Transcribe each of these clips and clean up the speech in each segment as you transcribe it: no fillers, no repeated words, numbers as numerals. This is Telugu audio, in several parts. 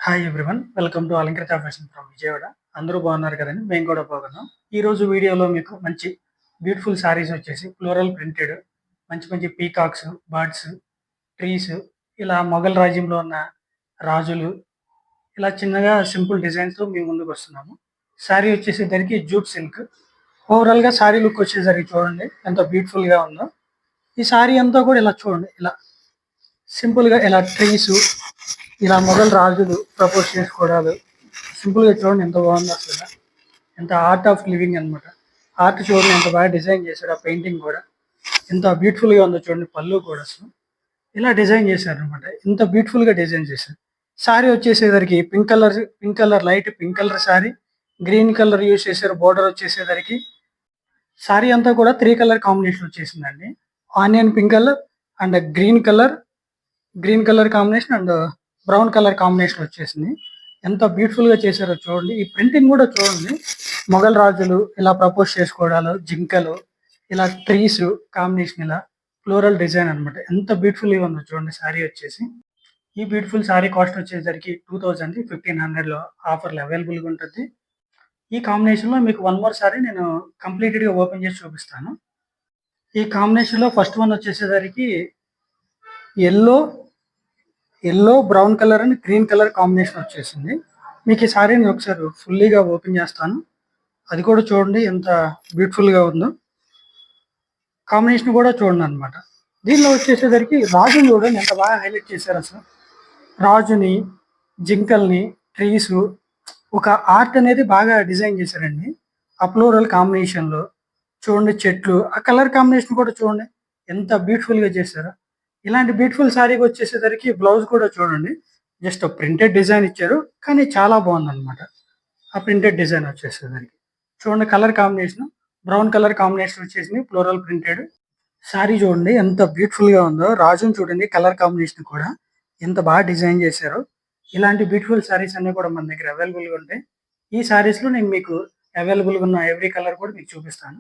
Hi everyone. Welcome to Alankrita fashion from Vijayawada. అందరూ బాగున్నారు కదండి, మేము కూడా బాగున్నాం. ఈ రోజు వీడియోలో మీకు మంచి బ్యూటిఫుల్ శారీస్ వచ్చేసి ఫ్లోరల్ ప్రింటెడ్, మంచి మంచి పీకాక్స్, బర్డ్స్, ట్రీస్, ఇలా మొఘల్ రాజ్యంలో ఉన్న రాజులు, ఇలా చిన్నగా సింపుల్ డిజైన్స్తో మేము ముందుకు వస్తున్నాము. శారీ వచ్చేసేసరికి జూట్ సిల్క్. ఓవరాల్గా శారీ లుక్ వచ్చేసరికి చూడండి ఎంత బ్యూటిఫుల్గా ఉందో. ఈ శారీ అంతా కూడా ఇలా చూడండి, ఇలా సింపుల్గా ఇలా ట్రీస్, ఇలా మొఘల్ రాజులు ప్రపోజ్ చేసుకోవడాలు, సింపుల్గా చూడండి ఎంత బాగుందో అసలు. ఎంత ఆర్ట్ ఆఫ్ లివింగ్ అనమాట. ఆర్ట్ చూడండి ఎంత బాగా డిజైన్ చేశాడు. ఆ పెయింటింగ్ కూడా ఎంత బ్యూటిఫుల్గా ఉందో చూడండి. పళ్ళు కూడా అసలు ఇలా డిజైన్ చేశారు అనమాట. ఇంత బ్యూటిఫుల్గా డిజైన్ చేశారు. శారీ వచ్చేసేసరికి pink colour light pink colour sari, green colour use చేశారు. బోర్డర్ వచ్చేసేసరికి శారీ అంతా కూడా 3 కలర్ కాంబినేషన్ వచ్చేసిందండి. Onion pink colour and green colour combination and brown colour combination వచ్చేసింది. ఎంత బ్యూటిఫుల్గా చేశారో చూడండి. ఈ ప్రింటింగ్ కూడా చూడండి. మొఘల్ రాజులు ఇలా ప్రపోజ్ చేసుకోవడాలు, జింకలు, ఇలా ట్రీస్ కాంబినేషన్, ఇలా ఫ్లోరల్ డిజైన్ అనమాట. ఎంత బ్యూటిఫుల్గా ఉందో చూడండి శారీ వచ్చేసి. ఈ బ్యూటిఫుల్ శారీ కాస్ట్ వచ్చేసరికి 2000, 1500లో ఆఫర్లు అవైలబుల్గా ఉంటుంది. ఈ కాంబినేషన్లో మీకు వన్ మోర్ శారీ నేను కంప్లీటెడ్గా ఓపెన్ చేసి చూపిస్తాను. ఈ కాంబినేషన్లో ఫస్ట్ వన్ వచ్చేసేసరికి yellow brown colour and green colour combination వచ్చేసింది. మీకు ఈ శారీని ఒకసారి ఫుల్లీగా ఓపెన్ చేస్తాను. అది కూడా చూడండి ఎంత బ్యూటిఫుల్గా ఉందో. కాంబినేషన్ కూడా చూడండి అనమాట. దీనిలో వచ్చేసేసరికి రాజుని చూడండి ఎంత బాగా హైలైట్ చేశారు అసలు. రాజుని, జింకల్ని, ట్రీస్, ఒక ఆర్ట్ అనేది బాగా డిజైన్ చేశారండి. ఆ ఫ్లోరల్ కాంబినేషన్లో చూడండి. చెట్లు, ఆ కలర్ కాంబినేషన్ కూడా చూడండి ఎంత బ్యూటిఫుల్గా చేశారు. ఇలాంటి బ్యూటిఫుల్ శారీకి వచ్చేసేసరికి బ్లౌజ్ కూడా చూడండి జస్ట్ ప్రింటెడ్ డిజైన్ ఇచ్చారు, కానీ చాలా బాగుంది అనమాట. ఆ ప్రింటెడ్ డిజైన్ వచ్చేసేసరికి చూడండి. Colour combination brown colour combination వచ్చేసింది. ఫ్లోరల్ ప్రింటెడ్ శారీ చూడండి ఎంత బ్యూటిఫుల్గా ఉందో. రాజుని చూడండి, కలర్ కాంబినేషన్ కూడా ఎంత బాగా డిజైన్ చేశారు. ఇలాంటి బ్యూటిఫుల్ శారీస్ అన్నీ కూడా మన దగ్గర అవైలబుల్గా ఉంటాయి. ఈ శారీస్లో నేను మీకు అవైలబుల్గా ఉన్న ఎవ్రీ కలర్ కూడా మీకు చూపిస్తాను.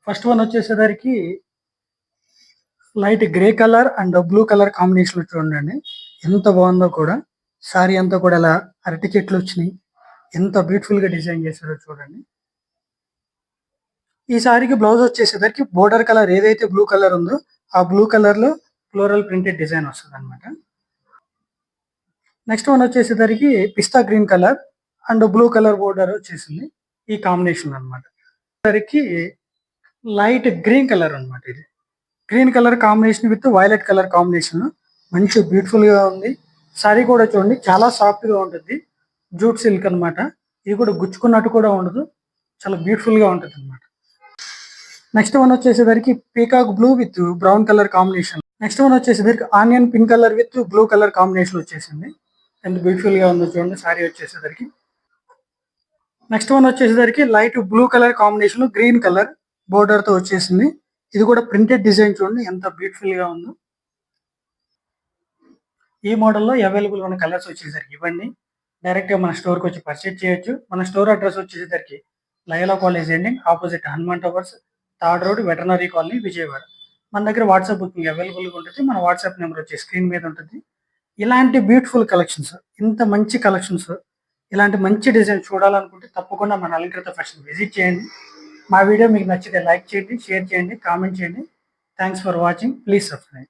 ఫస్ట్ వన్ వచ్చేసేసరికి light grey colour and blue colour combination చూడండి ఎంత బాగుందో కూడా. శారీ అంతా కూడా ఇలా అరటి చెట్లు వచ్చినాయి. ఎంత బ్యూటిఫుల్ గా డిజైన్ చేశారో చూడండి. ఈ శారీకి బ్లౌజ్ వచ్చేసేసరికి బోర్డర్ కలర్ ఏదైతే బ్లూ కలర్ ఉందో ఆ బ్లూ కలర్ లో ఫ్లోరల్ ప్రింటెడ్ డిజైన్ వస్తుంది అనమాట. నెక్స్ట్ వన్ వచ్చేసేసరికి pista green colour and blue colour border వచ్చేసింది. ఈ కాంబినేషన్ అనమాట. సరికి లైట్ గ్రీన్ కలర్ అనమాట. ఇది green colour combination with violet colour combination మంచి బ్యూటిఫుల్ గా ఉంది. శారీ కూడా చూడండి చాలా సాఫ్ట్ గా ఉంటుంది. జూట్ సిల్క్ అనమాట. ఇది కూడా గుచ్చుకున్నట్టు కూడా ఉండదు, చాలా బ్యూటిఫుల్ గా ఉంటుంది అనమాట. నెక్స్ట్ వన్ వచ్చేసరికి peacock blue with brown colour combination. Next one వచ్చేసరికి onion pink colour with blue colour combination వచ్చేసింది. ఎంత బ్యూటిఫుల్ గా ఉందో చూడండి శారీ వచ్చేసరికి. నెక్స్ట్ వన్ వచ్చేసరికి light blue colour combination green colour border తో వచ్చేసింది. ఇది కూడా ప్రింటెడ్ డిజైన్ చూడండి ఎంత బ్యూటిఫుల్ గా ఉందో. ఈ మోడల్లో అవైలబుల్ ఉన్న కలర్స్ వచ్చేసరికి ఇవన్నీ డైరెక్ట్ గా మన స్టోర్కి వచ్చి పర్చేజ్ చేయొచ్చు. మన స్టోర్ అడ్రస్ వచ్చేసరికి Loyola college ending opposite Hanuman towers, third road, veterinary colony, Vijayawada. మన దగ్గర వాట్సాప్ బుకింగ్ అవైలబుల్గా ఉంటుంది. మన వాట్సాప్ నెంబర్ వచ్చి స్క్రీన్ మీద ఉంటుంది. ఇలాంటి బ్యూటిఫుల్ కలెక్షన్స్, ఇంత మంచి కలెక్షన్స్, ఇలాంటి మంచి డిజైన్ చూడాలనుకుంటే తప్పకుండా మన అలంకృత ఫ్యాషన్ విజిట్ చేయండి. మా వీడియో మీకు నచ్చితే లైక్ చేయండి, షేర్ చేయండి, కామెంట్ చేయండి. Thanks for watching. Please subscribe.